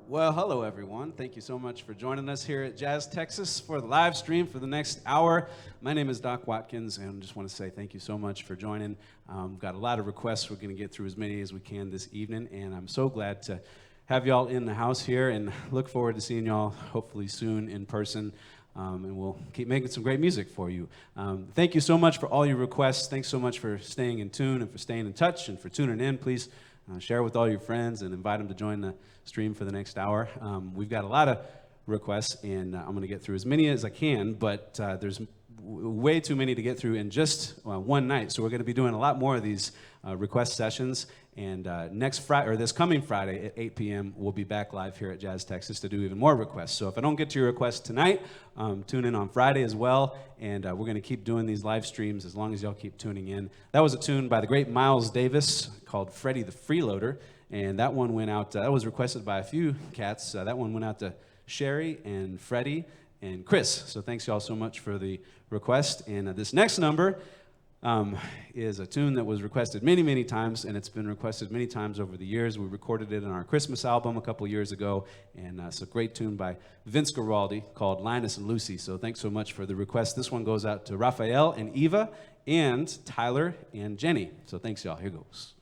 Well, hello, everyone. Thank you so much for joining us here at Jazz Texas for the live stream for the next hour. My name is Doc Watkins, and I just want to say thank you so much for joining. We've got a lot of requests. We're going to get through as many as we can this evening, and I'm so glad to have y'all in the house here and look forward to seeing y'all hopefully soon in person. And we'll keep making some great music for you. Thank you so much for all your requests. Thanks so much for staying in tune and for staying in touch and for tuning in. Please share with all your friends and invite them to join the stream for the next hour. We've got a lot of requests, and I'm going to get through as many as I can, but there's way too many to get through in just one night. So we're going to be doing a lot more of these request sessions. And next Friday, or this coming Friday at 8 p.m., we'll be back live here at Jazz Texas to do even more requests. So if I don't get to your request tonight, tune in on Friday as well. And we're going to keep doing these live streams as long as y'all keep tuning in. That was a tune by the great Miles Davis called Freddie the Freeloader. And that one went out, that was requested by a few cats. That one went out to Sherry and Freddie and Chris. So thanks y'all so much for the request. And this next number is a tune that was requested many, many times, and it's been requested many times over the years. We recorded it on our Christmas album a couple years ago, and it's a great tune by Vince Guaraldi called Linus and Lucy. So thanks so much for the request. This one goes out to Raphael and Eva and Tyler and Jenny. So thanks, y'all. Here goes.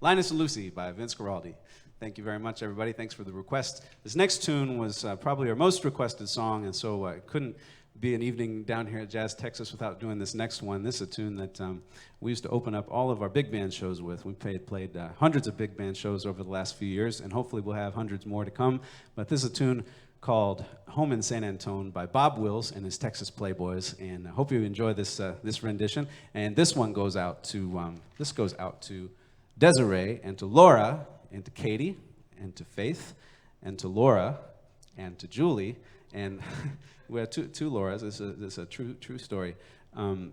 Linus and Lucy by Vince Guaraldi. Thank you very much, everybody. Thanks for the request. This next tune was probably our most requested song, and so it couldn't be an evening down here at Jazz Texas without doing this next one. This is a tune that we used to open up all of our big band shows with. We played hundreds of big band shows over the last few years, and hopefully we'll have hundreds more to come. But this is a tune called Home in San Antone by Bob Wills and his Texas Playboys, and I hope you enjoy this this rendition. And this one goes out to Desiree and to Laura and to Katie and to Faith and to Laura and to Julie, and we have two Lauras. This is a true story. And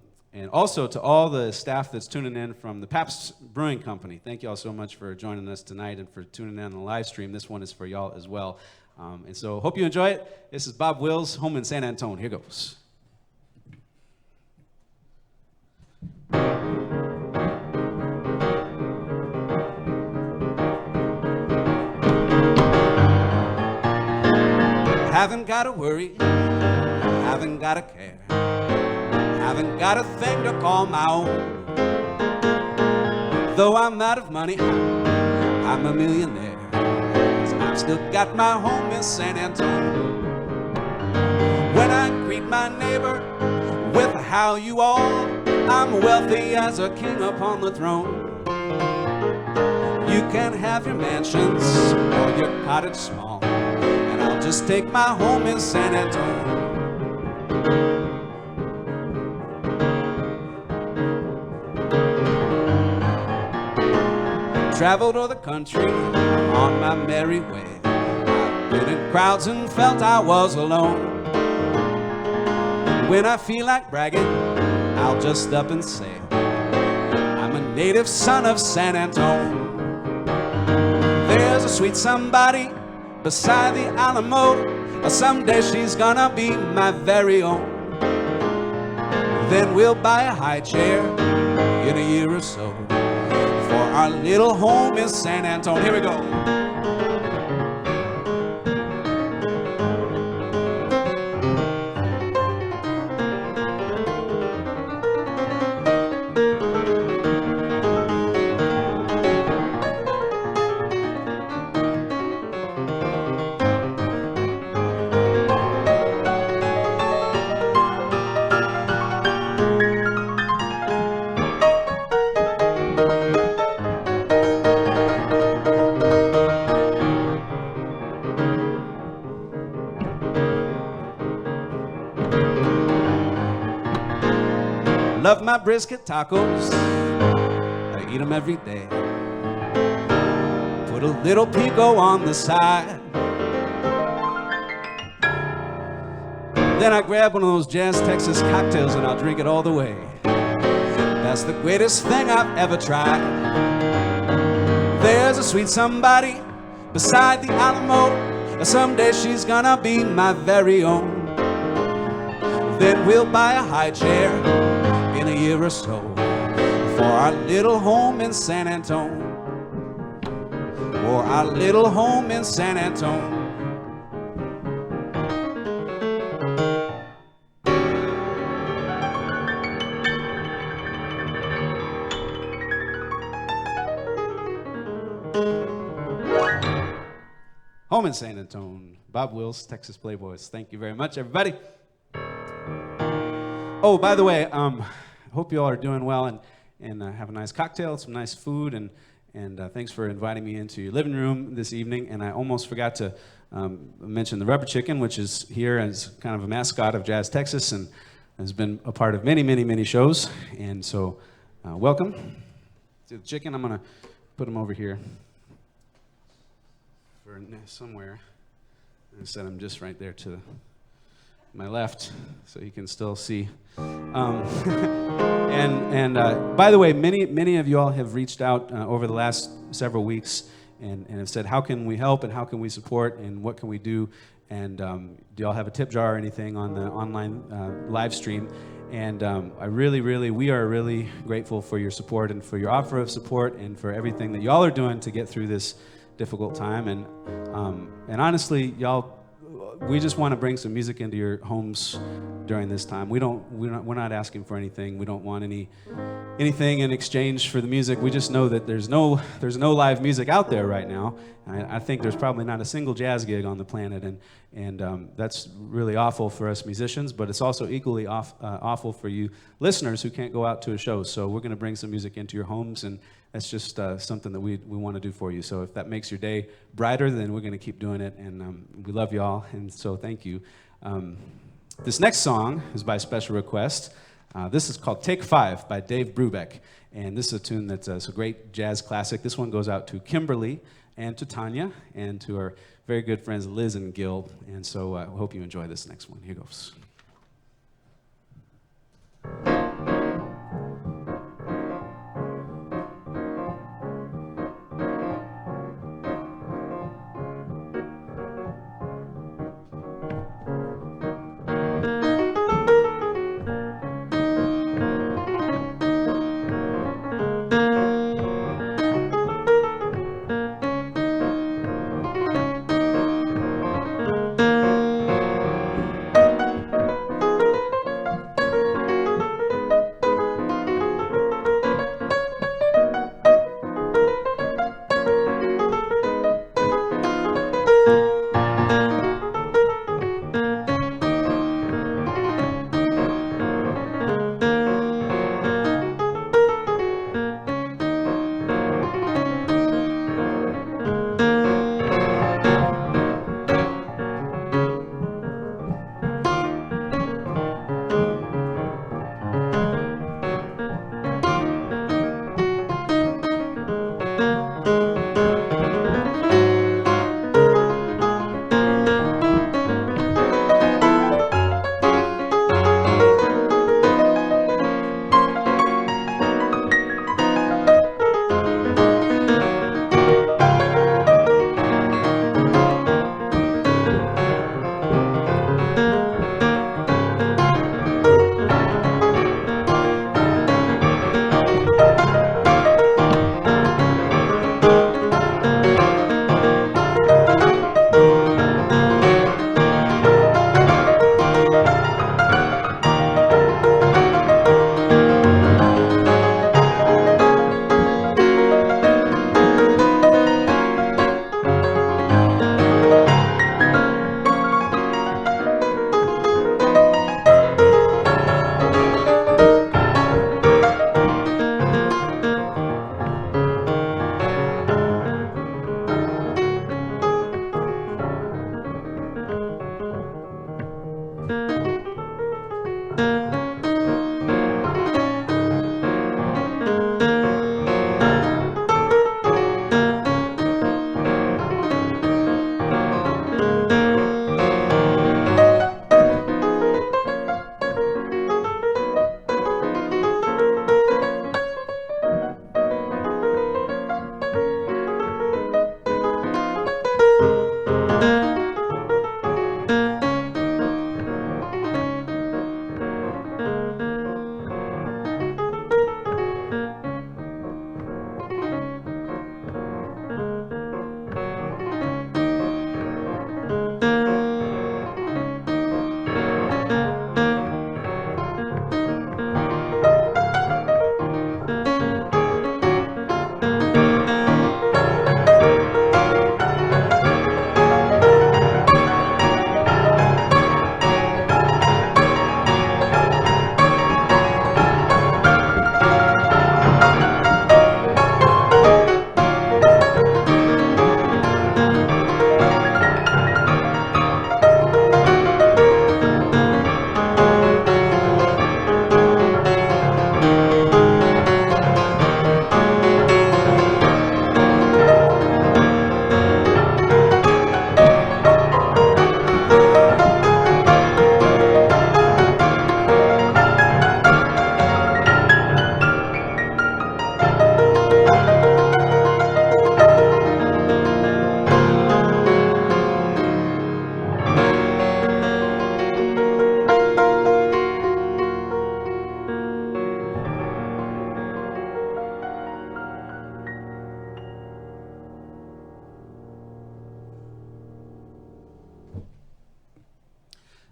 also to all the staff that's tuning in from the Pabst Brewing Company. Thank you all so much for joining us tonight and for tuning in on the live stream. This one is for y'all as well. And so hope you enjoy it. This is Bob Wills, Home in San Antone. Here goes. Haven't got to worry, haven't got to care, haven't got a thing to call my own. Though I'm out of money, I'm a millionaire, 'cause I've still got my home in San Antone. When I greet my neighbor with how you all, I'm wealthy as a king upon the throne. You can have your mansions or your cottage small, and I'll just take my home in San Antone. Traveled o'er the country on my merry way. I've been in crowds and felt I was alone. When I feel like bragging, I'll just up and say, I'm a native son of San Antone. There's a sweet somebody beside the Alamo. Someday she's gonna be my very own. Then we'll buy a high chair in a year or so for our little home in San Antone. Here we go. Love my brisket tacos, I eat them every day. Put a little pico on the side. Then I grab one of those Jazz Texas cocktails and I'll drink it all the way. That's the greatest thing I've ever tried. There's a sweet somebody beside the Alamo. Someday she's gonna be my very own. Then we'll buy a high chair in a year or so for our little home in San Antone. For our little home in San Antone. Home in San Antone. Bob Wills, Texas Playboys. Thank you very much, everybody. Oh, by the way, hope you all are doing well and have a nice cocktail, some nice food, and thanks for inviting me into your living room this evening. And I almost forgot to mention the Rubber Chicken, which is here as kind of a mascot of Jazz Texas and has been a part of many, many, many shows. And so, welcome to the chicken. I'm going to put him over here for somewhere. I set him just right there to my left, so you can still see. By the way, many of you all have reached out over the last several weeks and have said, how can we help and how can we support and what can we do? And do y'all have a tip jar or anything on the online live stream? And we are really grateful for your support and for your offer of support and for everything that y'all are doing to get through this difficult time. And honestly, y'all, we just want to bring some music into your homes during this time. We're not asking for anything. We don't want anything in exchange for the music. We just know that there's no live music out there right now. I think there's probably not a single jazz gig on the planet, and that's really awful for us musicians. But it's also equally awful for you listeners who can't go out to a show. So we're going to bring some music into your homes, and that's just something that we want to do for you. So if that makes your day brighter, then we're going to keep doing it. And we love you all, and so thank you. This next song is by special request. This is called Take 5 by Dave Brubeck. And this is a tune that's a great jazz classic. This one goes out to Kimberly and to Tanya and to our very good friends Liz and Gil. And so I hope you enjoy this next one. Here goes.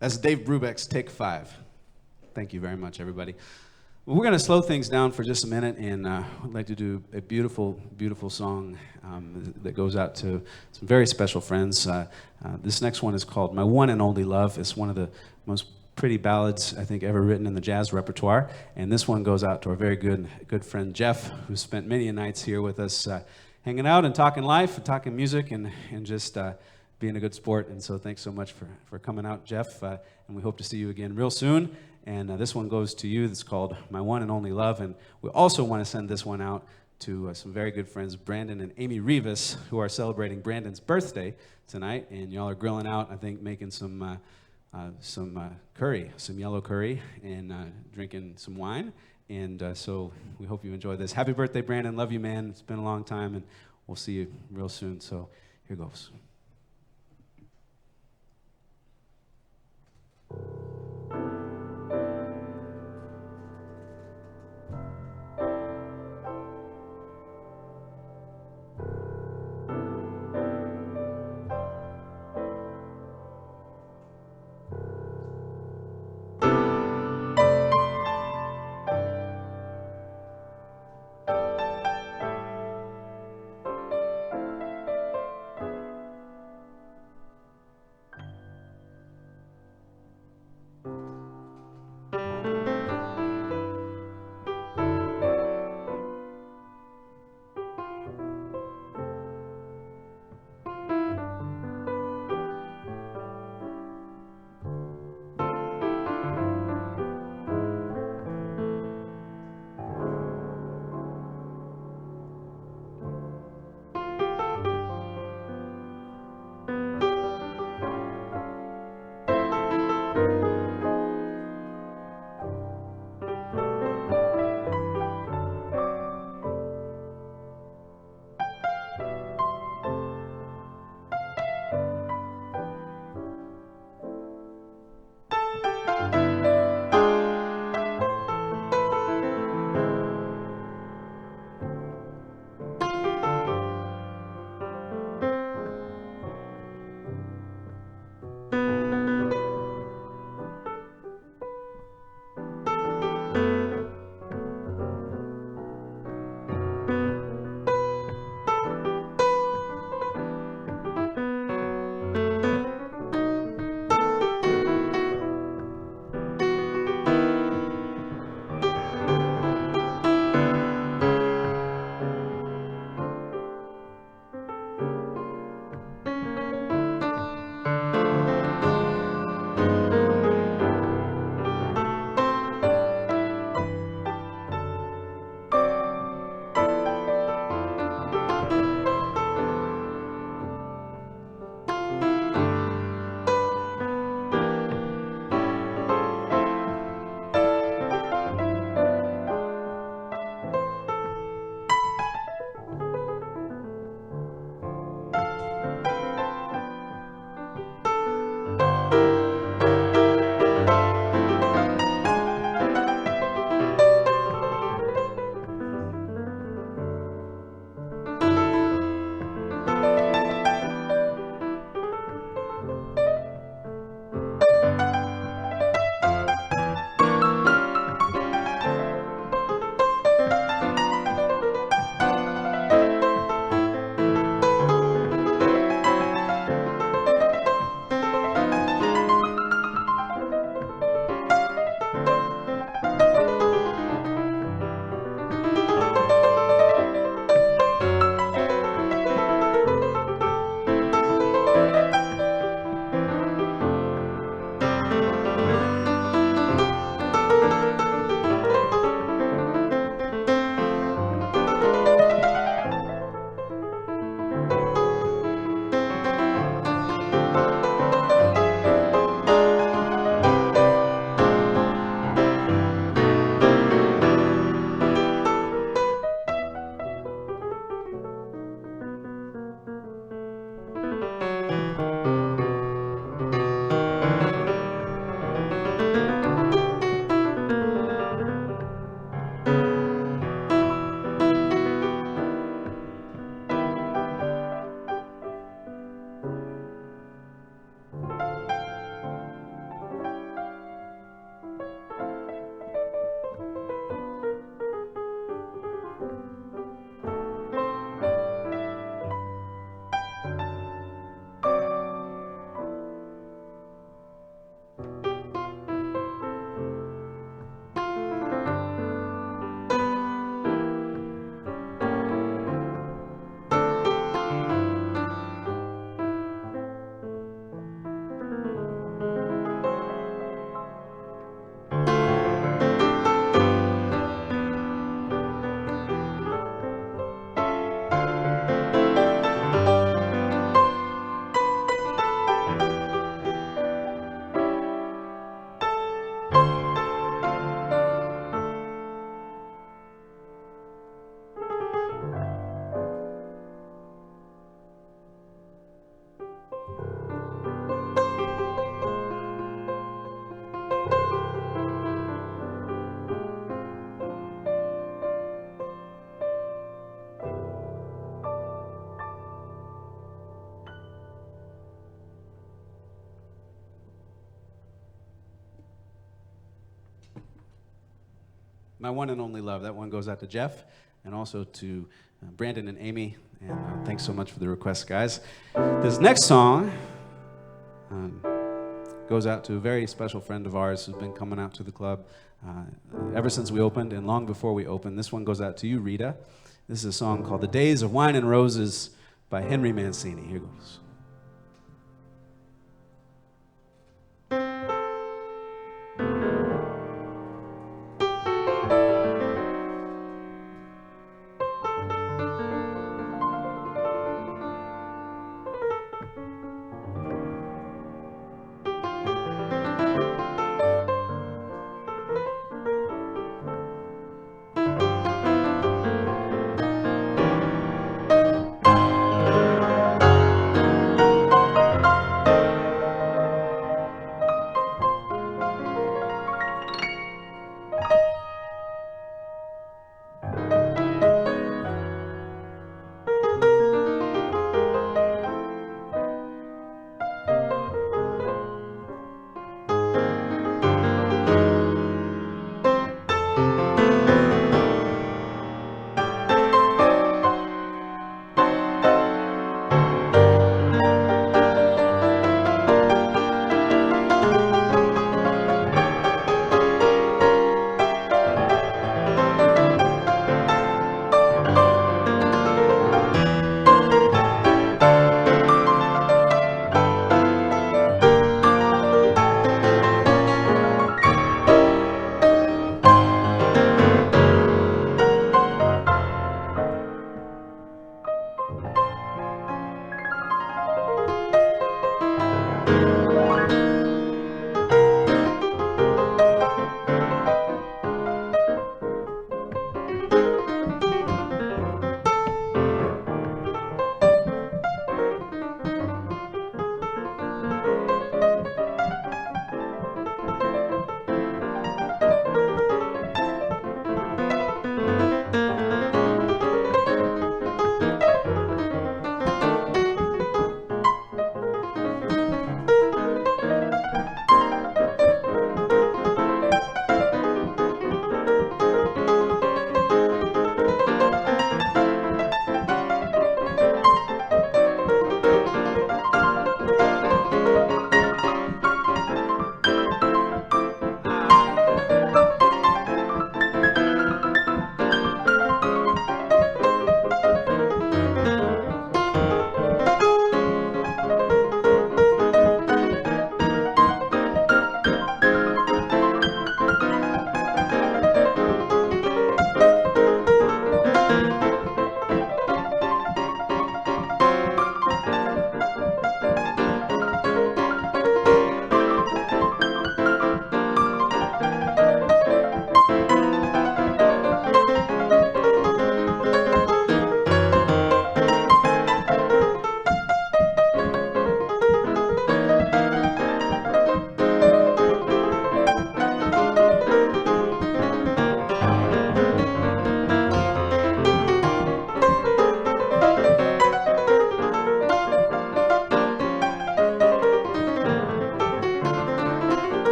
That's Dave Brubeck's Take 5. Thank you very much, everybody. Well, we're going to slow things down for just a minute, and I'd like to do a beautiful, beautiful song that goes out to some very special friends. This next one is called My One and Only Love. It's one of the most pretty ballads, I think, ever written in the jazz repertoire. And this one goes out to our very good friend Jeff, who spent many nights here with us hanging out and talking life and talking music and just being a good sport. And so thanks so much for coming out, Jeff. And we hope to see you again real soon. And this one goes to you. It's called My One and Only Love. And we also want to send this one out to some very good friends, Brandon and Amy Rivas, who are celebrating Brandon's birthday tonight. And y'all are grilling out, I think, making some curry, some yellow curry, and drinking some wine. And so we hope you enjoy this. Happy birthday, Brandon. Love you, man. It's been a long time, and we'll see you real soon. So here goes. My one and only love. That one goes out to Jeff and also to Brandon and Amy. And thanks so much for the request, guys. This next song goes out to a very special friend of ours who's been coming out to the club ever since we opened and long before we opened. This one goes out to you, Rita. This is a song called The Days of Wine and Roses by Henry Mancini. Here goes.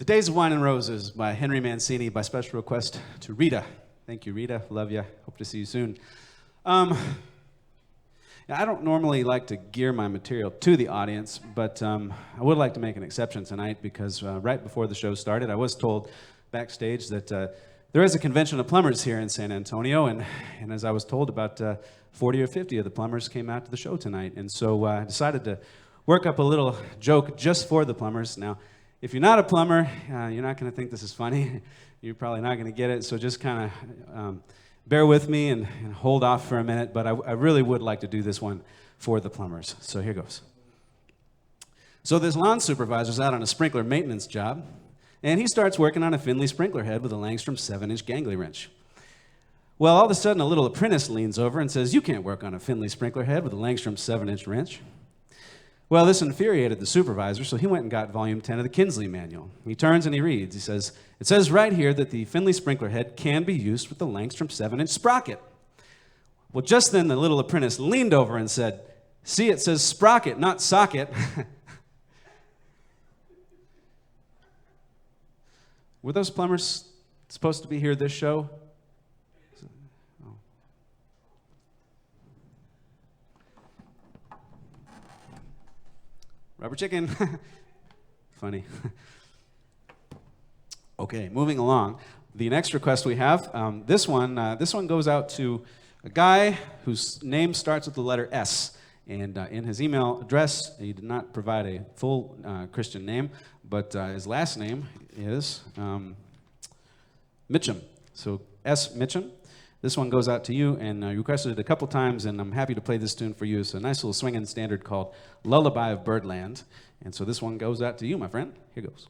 The Days of Wine and Roses by Henry Mancini by special request to Rita. Thank you, Rita. Love you. Hope to see you soon. I don't normally like to gear my material to the audience, but I would like to make an exception tonight because right before the show started, I was told backstage that there is a convention of plumbers here in San Antonio, and as I was told, about 40 or 50 of the plumbers came out to the show tonight. And so I decided to work up a little joke just for the plumbers. Now, if you're not a plumber, you're not going to think this is funny. You're probably not going to get it, so just kind of bear with me and hold off for a minute, but I really would like to do this one for the plumbers. So here goes. So this lawn supervisor's out on a sprinkler maintenance job, and he starts working on a Finley sprinkler head with a Langstrom 7-inch gangly wrench. Well, all of a sudden, a little apprentice leans over and says, "You can't work on a Finley sprinkler head with a Langstrom 7-inch wrench." Well, this infuriated the supervisor, so he went and got volume 10 of the Kinsley manual. He turns and he reads. He says, "It says right here that the Finley sprinkler head can be used with the Langstrom 7-inch sprocket." Well, just then the little apprentice leaned over and said, "See, it says sprocket, not socket." Were those plumbers supposed to be here this show? Rubber chicken. Funny. Okay, moving along. The next request we have, this one goes out to a guy whose name starts with the letter S. And in his email address, he did not provide a full Christian name, but his last name is Mitchum. So S. Mitchum. This one goes out to you, and you requested it a couple times, and I'm happy to play this tune for you. It's a nice little swinging standard called Lullaby of Birdland. And so this one goes out to you, my friend. Here goes.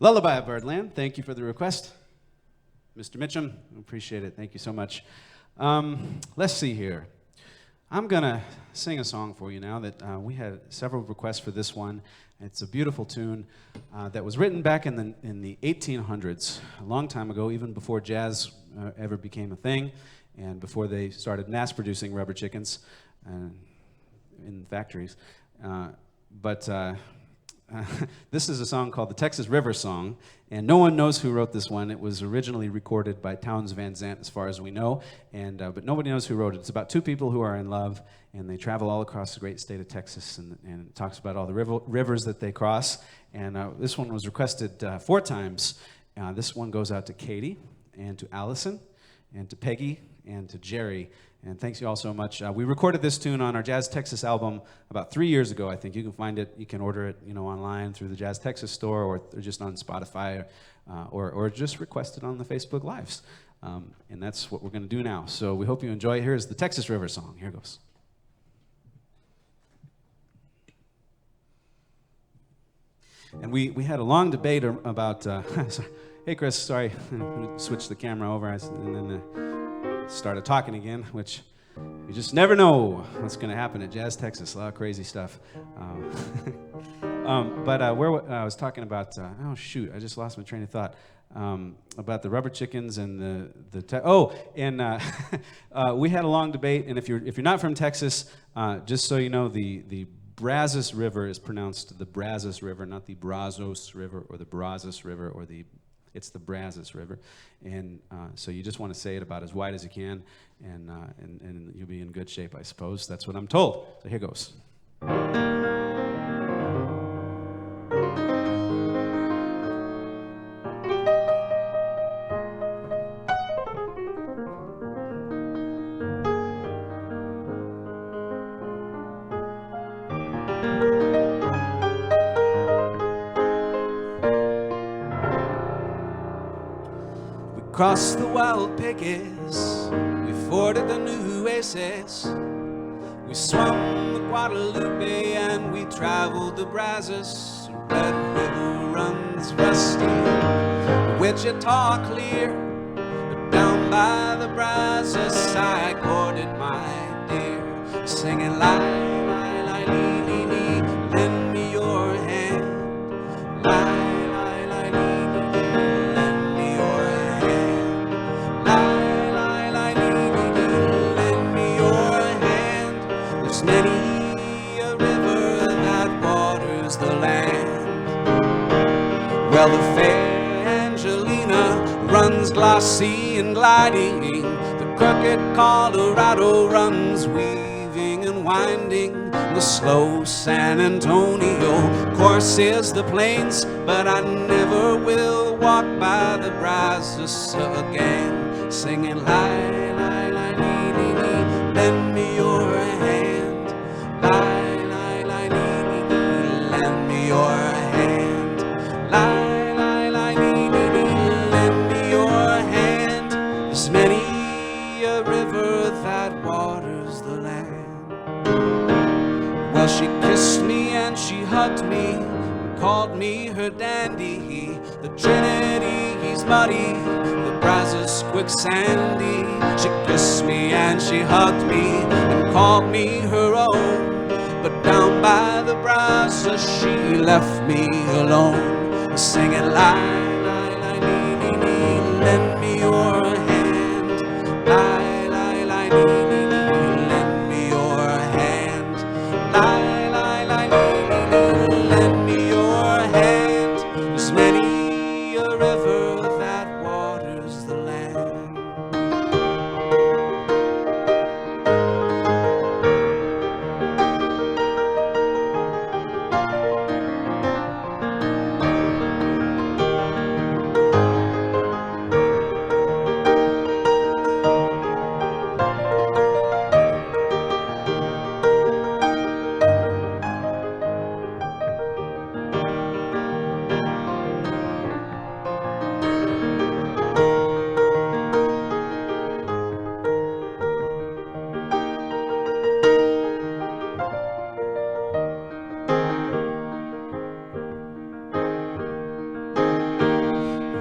Lullaby at Birdland, thank you for the request. Mr. Mitchum, appreciate it. Thank you so much. Let's see here. I'm going to sing a song for you now that we had several requests for this one. It's a beautiful tune that was written back in the 1800s, a long time ago, even before jazz ever became a thing and before they started mass-producing rubber chickens in factories. This is a song called the Texas River Song, and no one knows who wrote this one. It was originally recorded by Townes Van Zandt, as far as we know, but nobody knows who wrote it. It's about two people who are in love, and they travel all across the great state of Texas, and it talks about all the rivers that they cross. And this one was requested 4 times. This one goes out to Katie, and to Allison, and to Peggy, and to Jerry. And thanks you all so much. We recorded this tune on our Jazz Texas album about 3 years ago, I think. You can find it, you can order it, online through the Jazz Texas store or just on Spotify or just request it on the Facebook Lives. And that's what we're going to do now. So we hope you enjoy. Here's the Texas River Song. Here goes. And we had a long debate about, hey Chris, sorry, switch the camera over, and then started talking again, which you just never know what's going to happen at Jazz Texas. A lot of crazy stuff. Where I was talking about, oh shoot, I just lost my train of thought. About the rubber chickens and we had a long debate. And if you're not from Texas, just so you know, the Brazos River is pronounced the Brazos River, not the Brazos River or the Brazos River or it's the Brazos River, and so you just want to say it about as wide as you can, and you'll be in good shape, I suppose. That's what I'm told. So here goes. Crossed the wild pickets, we forded the Nueces, we swung the Guadalupe and we traveled the Brazos. Red River runs rusty, Wichita clear, but down by the Brazos I courted my dear, singing lie, lie, lie, lee, lee, lee, lend me your hand, lie. Well, the fair Angelina runs glossy and gliding, the crooked Colorado runs weaving and winding, the slow San Antonio courses the plains, but I never will walk by the Brazos again, singing lie, lie, lie, lee, lee, lee, lend me your hand, lie, lie, lie, lee, lee, lee, lend me your hand, lie. Many a river that waters the land. Well, she kissed me and she hugged me, called me her dandy. The Trinity, he's muddy, the Brazos quicksandy. She kissed me and she hugged me and called me her own. But down by the Brazos she left me alone, singing lie, lie, lie, lee, lee, lee, lend me your hand. Lie, lie, lie, lee, lee, lee, lend me your hand. Lie, lie, lie, lee, lee, lee, lend me your hand. There's many a river that waters the land.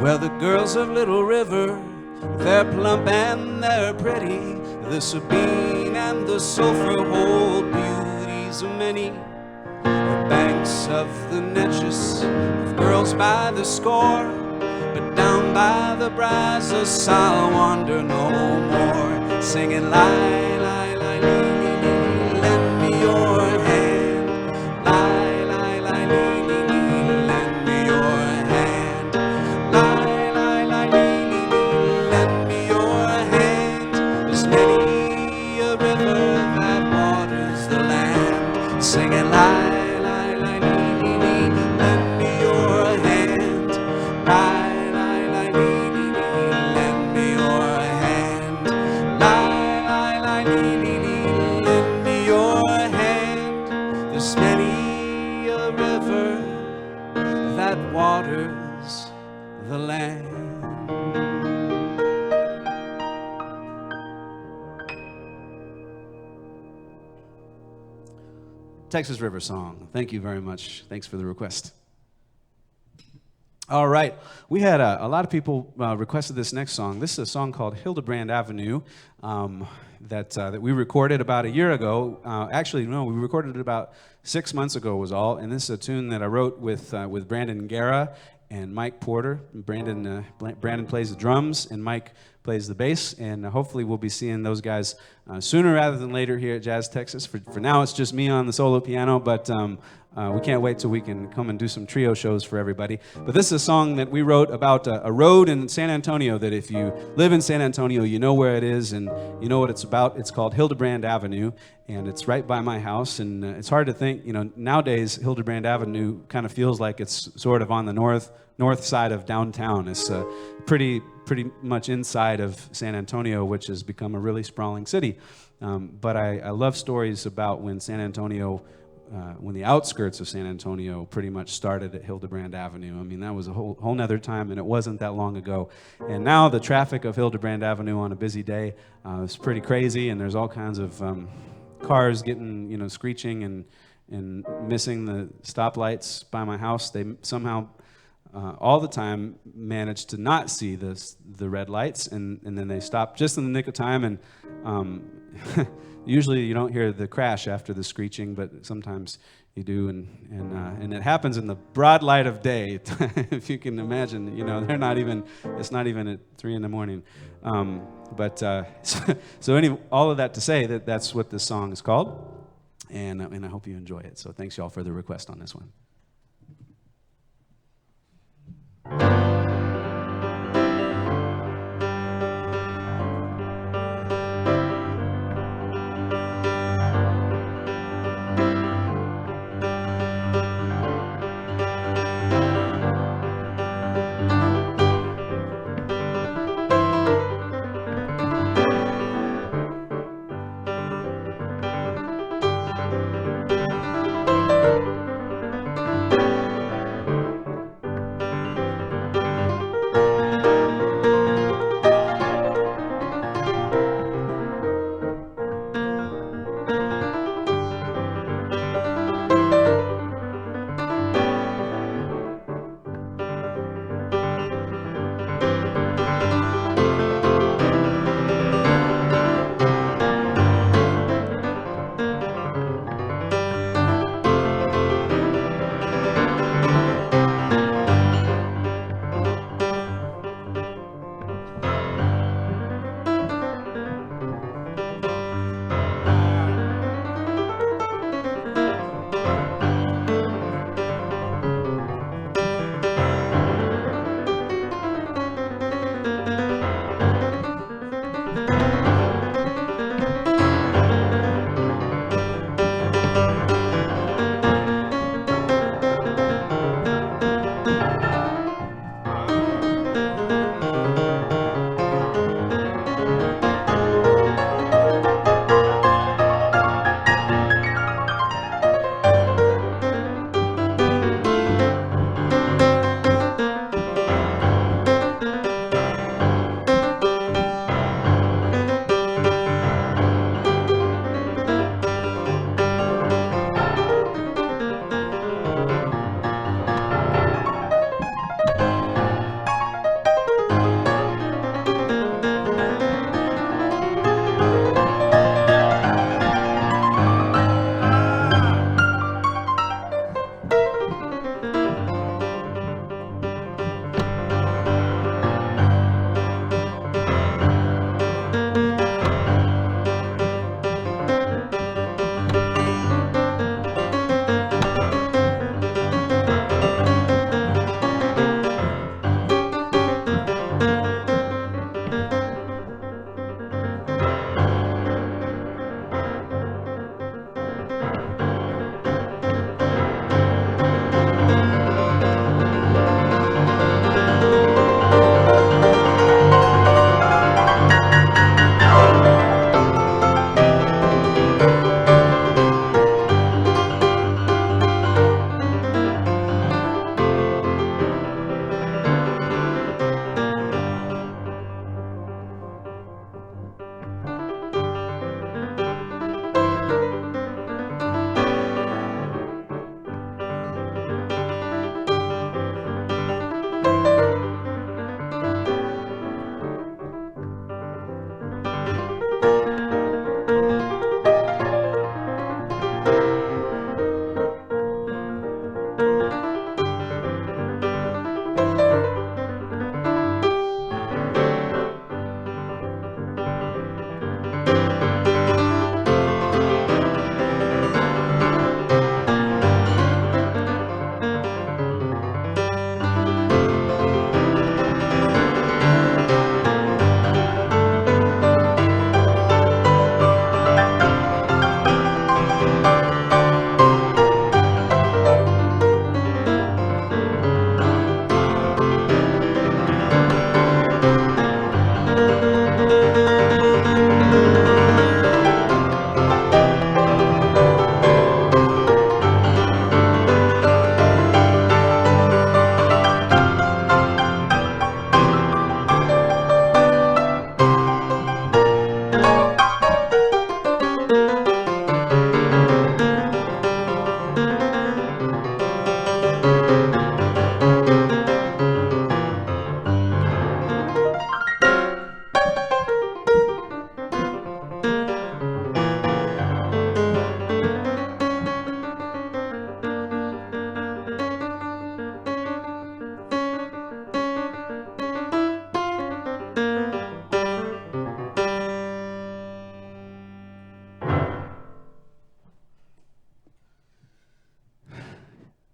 Well, the girls of Little River, they're plump and they're pretty. The Sabine and the Sulphur hold beauties of many. The banks of the Neches, of girls by the score. But down by the Brazos I'll wander no more, singing lie, lie, lie, lee, lee, lee, lend me your hand. Lie, lie, lie, lee, lee, lee, lend me your hand. Lie, lie, lie, lee, lee, lee, lend me your hand. There's many a river that waters the land, singing lie. Waters the land. Texas River Song. Thank you very much. Thanks for the request. All right, we had a lot of people requested this next song. This is a song called Hildebrand Avenue that we recorded about a year ago. Actually, no, we recorded it about 6 months ago was all. And this is a tune that I wrote with Brandon Guerra and Mike Porter. Brandon plays the drums and Mike plays the bass. And hopefully we'll be seeing those guys sooner rather than later here at Jazz Texas. For now, it's just me on the solo piano, but we can't wait till we can come and do some trio shows for everybody. But this is a song that we wrote about a road in San Antonio that if you live in San Antonio, you know where it is and you know what it's about. It's called Hildebrand Avenue, and it's right by my house. And it's hard to think, nowadays Hildebrand Avenue kind of feels like it's sort of on the north side of downtown. It's pretty much inside of San Antonio, which has become a really sprawling city. But I love stories about when San Antonio, when the outskirts of San Antonio pretty much started at Hildebrand Avenue. I mean, that was a whole nother time, and it wasn't that long ago. And now the traffic of Hildebrand Avenue on a busy day is pretty crazy, and there's all kinds of cars getting, screeching and missing the stoplights by my house. They somehow all the time manage to not see the red lights, and then they stop just in the nick of time. And usually you don't hear the crash after the screeching, but sometimes you do, and it happens in the broad light of day. If you can imagine, it's not even at 3 a.m. So anyway, all of that to say that's what this song is called, and I hope you enjoy it. So thanks y'all for the request on this one.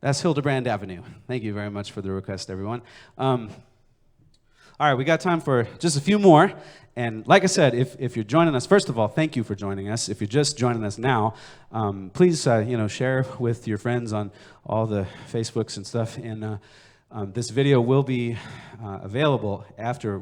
That's Hildebrand Avenue. Thank you very much for the request, everyone. All right, we got time for just a few more. And like I said, if you're joining us, first of all, thank you for joining us. If you're just joining us now, please share with your friends on all the Facebooks and stuff. And this video will be available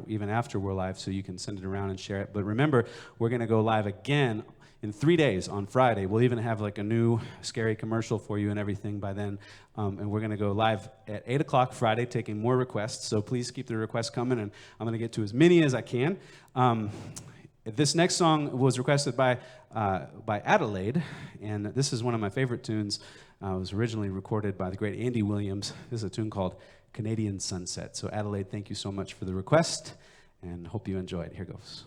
even after we're live, so you can send it around and share it. But remember, we're going to go live again in 3 days on Friday. We'll even have like a new scary commercial for you and everything by then. And we're going to go live at 8 o'clock Friday, taking more requests. So please keep the requests coming, and I'm going to get to as many as I can. This next song was requested by Adelaide, and this is one of my favorite tunes. It was originally recorded by the great Andy Williams. This is a tune called Canadian Sunset. So Adelaide, thank you so much for the request, and hope you enjoy it. Here goes.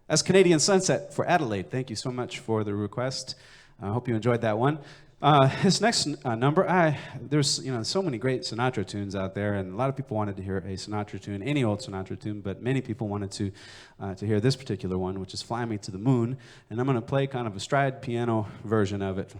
That's Canadian Sunset for Adelaide. Thank you so much for the request. I hope you enjoyed that one. His next number, there's so many great Sinatra tunes out there, and a lot of people wanted to hear a Sinatra tune, any old Sinatra tune, but many people wanted to hear this particular one, which is "Fly Me to the Moon," and I'm going to play kind of a stride piano version of it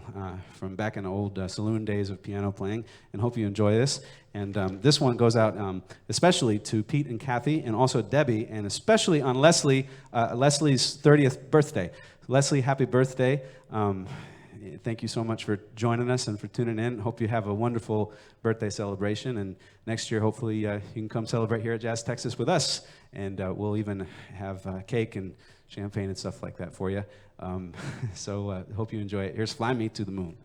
from back in the old saloon days of piano playing, and hope you enjoy this. And this one goes out especially to Pete and Kathy, and also Debbie, and especially on Leslie's 30th birthday. Leslie, happy birthday. Thank you so much for joining us and for tuning in. Hope you have a wonderful birthday celebration. And next year, hopefully, you can come celebrate here at Jazz Texas with us. And we'll even have cake and champagne and stuff like that for you. So hope you enjoy it. Here's "Fly Me to the Moon."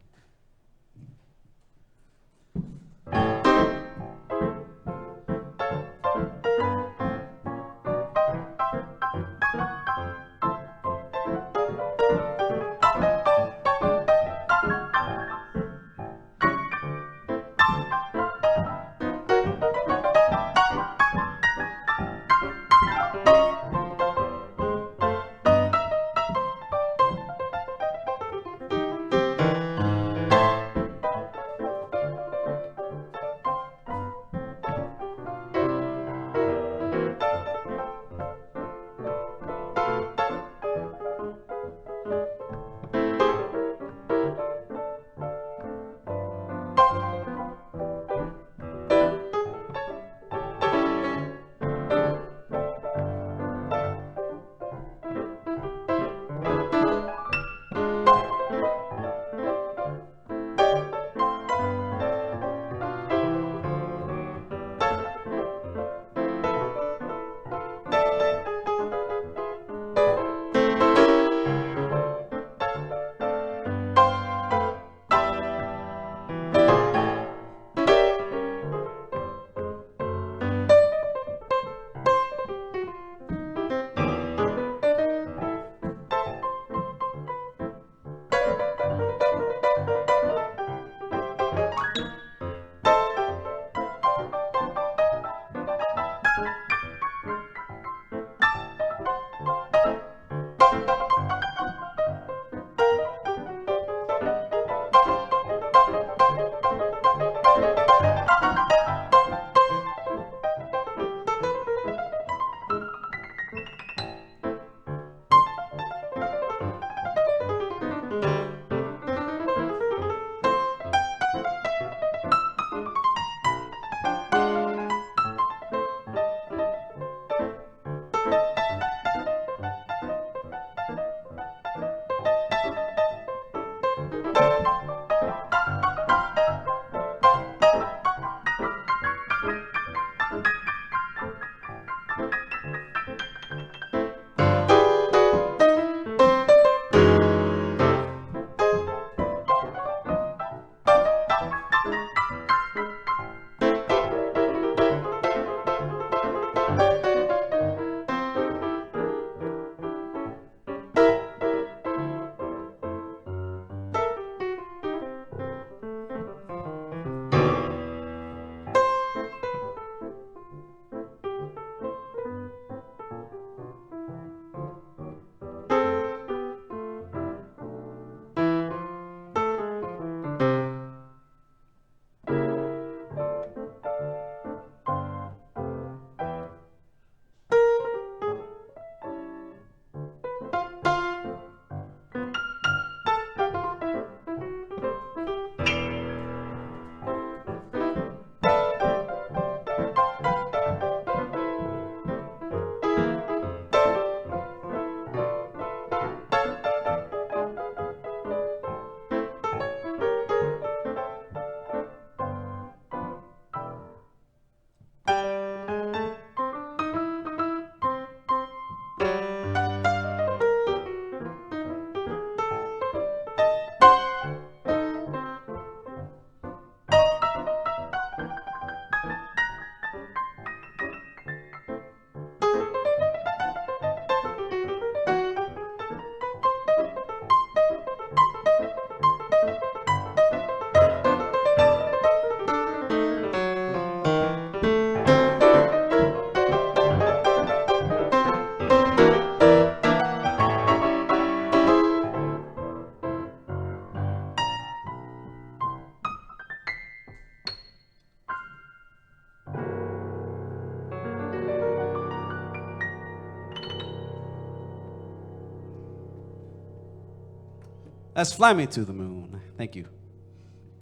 That's Fly Me to the Moon. Thank you.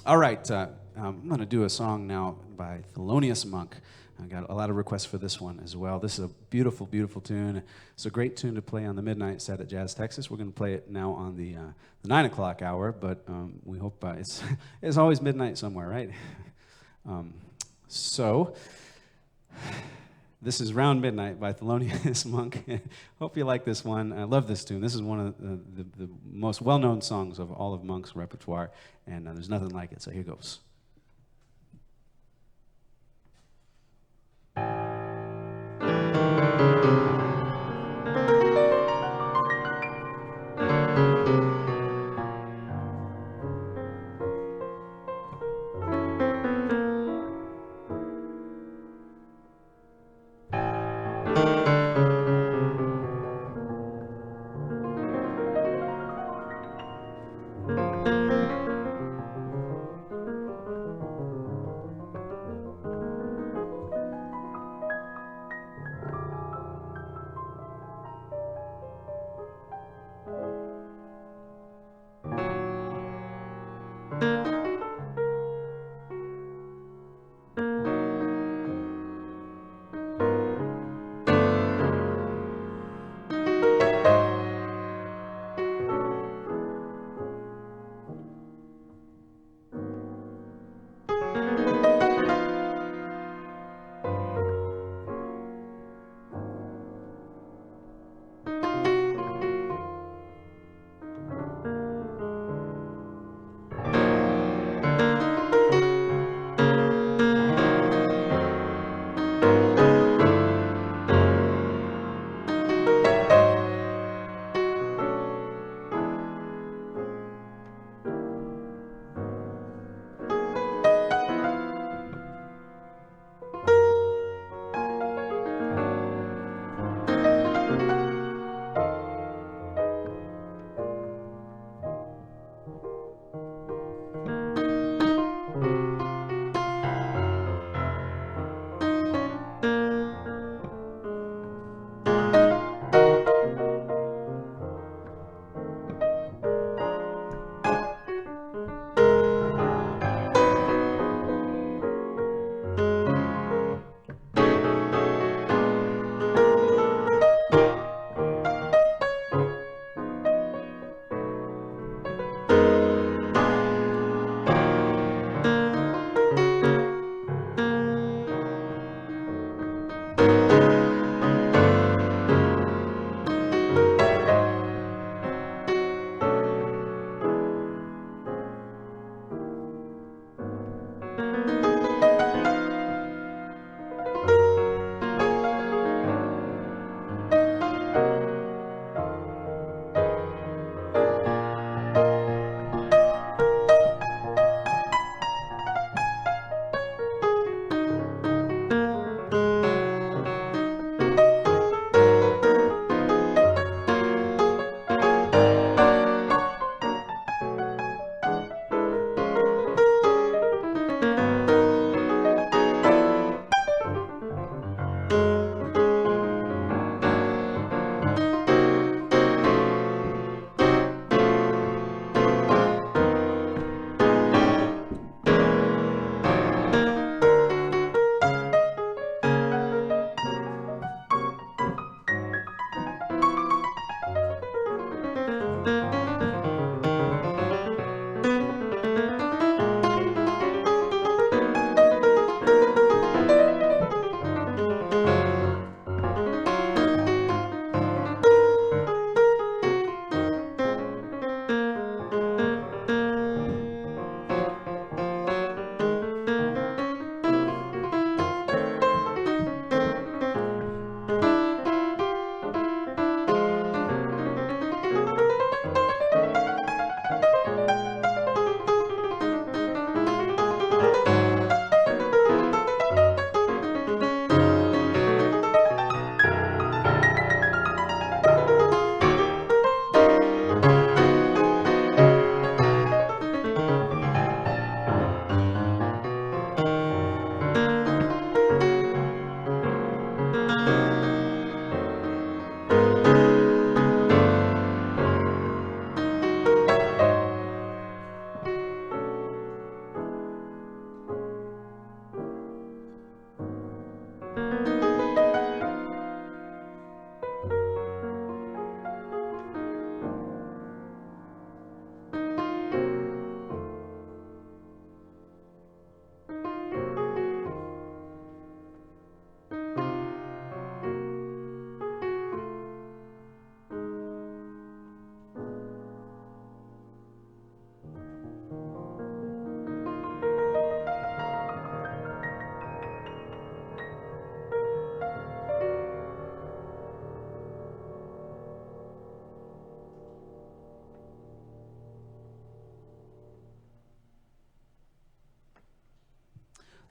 All right, I'm going to do a song now by Thelonious Monk. I got a lot of requests for this one as well. This is a beautiful, beautiful tune. It's a great tune to play on the midnight set at Jazz Texas. We're going to play it now on the 9 o'clock hour, but we hope it's always midnight somewhere, right? So this is Round Midnight by Thelonious Monk. Hope you like this one. I love this tune. This is one of the most well-known songs of all of Monk's repertoire, and there's nothing like it, so here goes.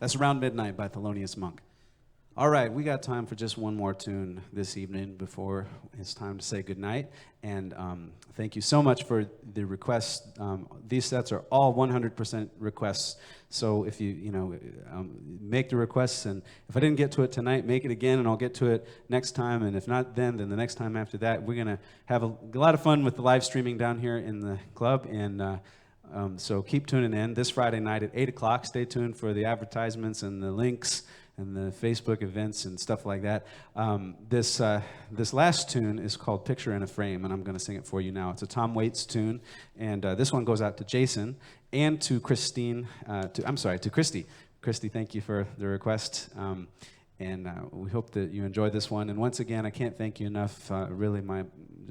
That's Around Midnight by Thelonious Monk. All right, we got time for just one more tune this evening before it's time to say goodnight. And thank you so much for the requests. These sets are all 100% requests. So if you make the requests, and if I didn't get to it tonight, make it again, and I'll get to it next time. And if not then the next time after that. We're gonna have a lot of fun with the live streaming down here in the club. And so keep tuning in this Friday night at 8 o'clock. Stay tuned for the advertisements and the links and the Facebook events and stuff like that. This last tune is called Picture in a Frame, and I'm going to sing it for you now. It's a Tom Waits tune, and this one goes out to Jason and to Christine. To Christy. Christy, thank you for the request. And we hope that you enjoyed this one. And once again, I can't thank you enough. Really,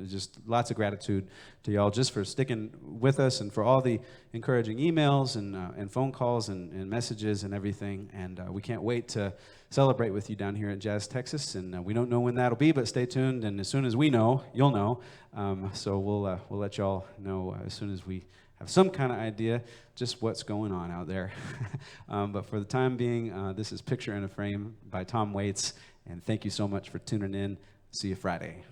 just lots of gratitude to y'all just for sticking with us and for all the encouraging emails and phone calls and messages and everything. And we can't wait to celebrate with you down here at Jazz Texas. And we don't know when that'll be, but stay tuned. And as soon as we know, you'll know. So we'll let y'all know as soon as we have some kind of idea just what's going on out there. But for the time being, this is Picture in a Frame by Tom Waits. And thank you so much for tuning in. See you Friday.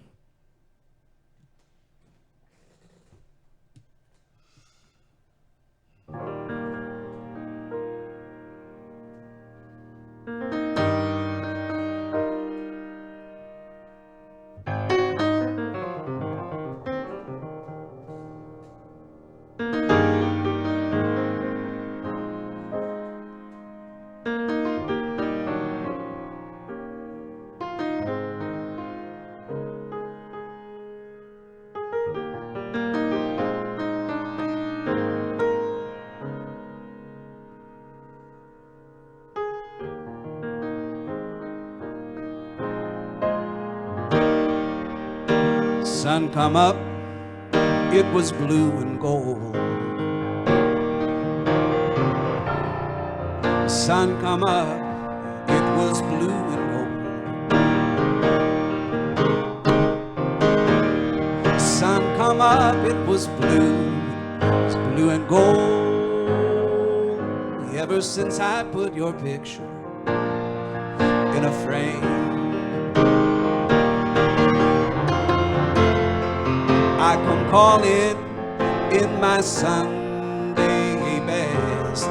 Sun come up, it was blue and gold. Sun come up, it was blue and gold. Sun come up, it was blue and gold. Ever since I put your picture in a frame, I come calling in my Sunday best.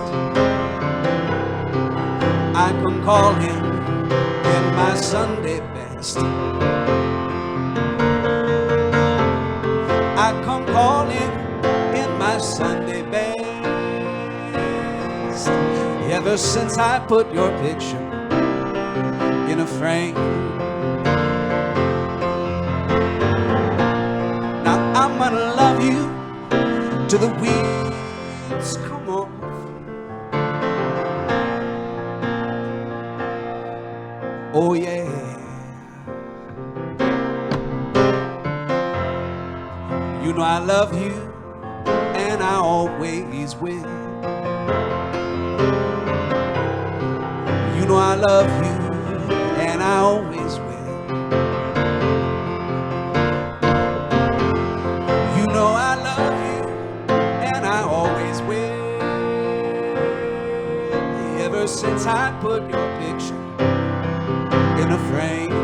I come calling in my Sunday best. I come calling in my Sunday best. Ever since I put your picture in a frame, I'm gonna love you till the wheels come off. Oh yeah. You know I love you and I always will. You know I love you and I always will. Since I put your picture in a frame,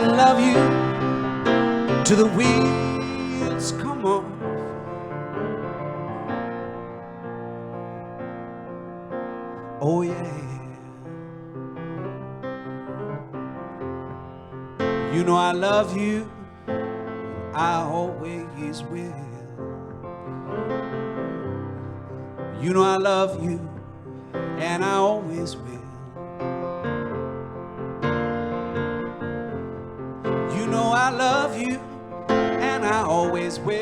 love you till the wheels come off. Oh yeah. You know I love you, I always will. You know I love you, and I always will. You know I love you, and I always will.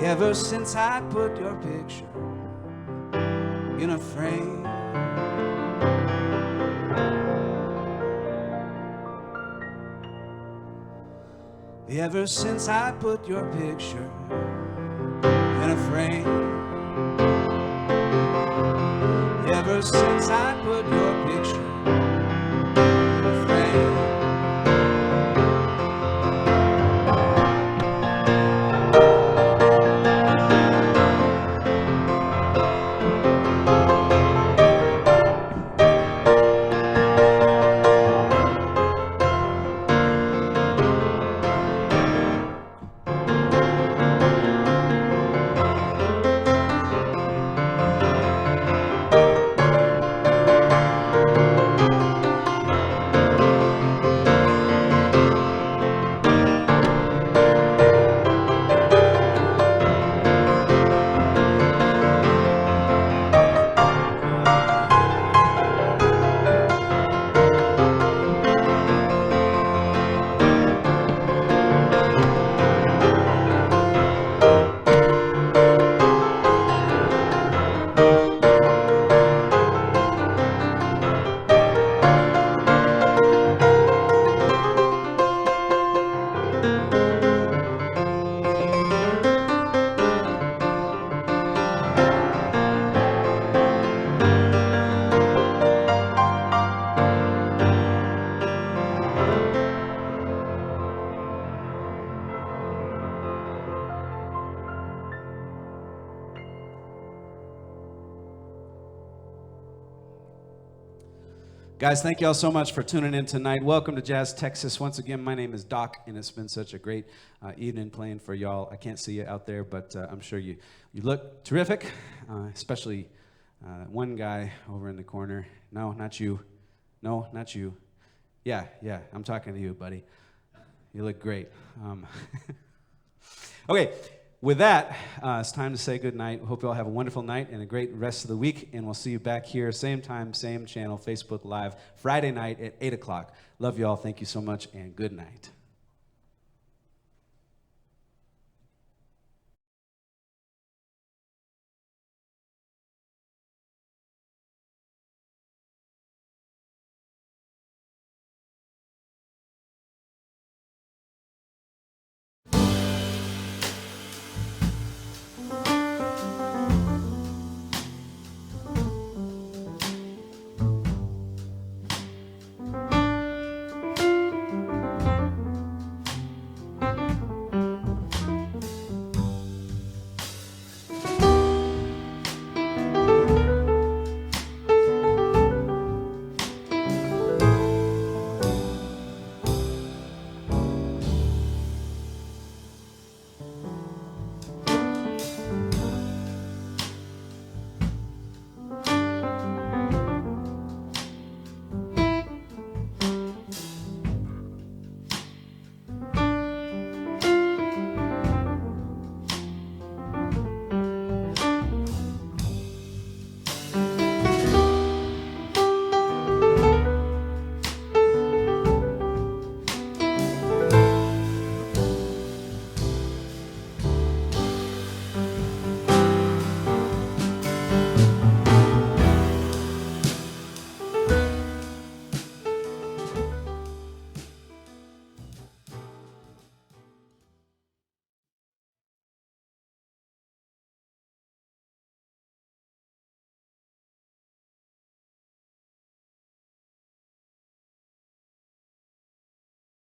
Ever since I put your picture in a frame, ever since I put your picture in a frame, ever since I put your picture in a frame. Guys, thank you all so much for tuning in tonight. Welcome to Jazz Texas. Once again, my name is Doc, and it's been such a great evening playing for y'all. I can't see you out there, but I'm sure you look terrific, especially one guy over in the corner. No, not you. No, not you. Yeah, I'm talking to you, buddy. You look great. Okay. With that, it's time to say good night. Hope you all have a wonderful night and a great rest of the week, and we'll see you back here, same time, same channel, Facebook Live, Friday night at 8 o'clock. Love you all. Thank you so much, and good night.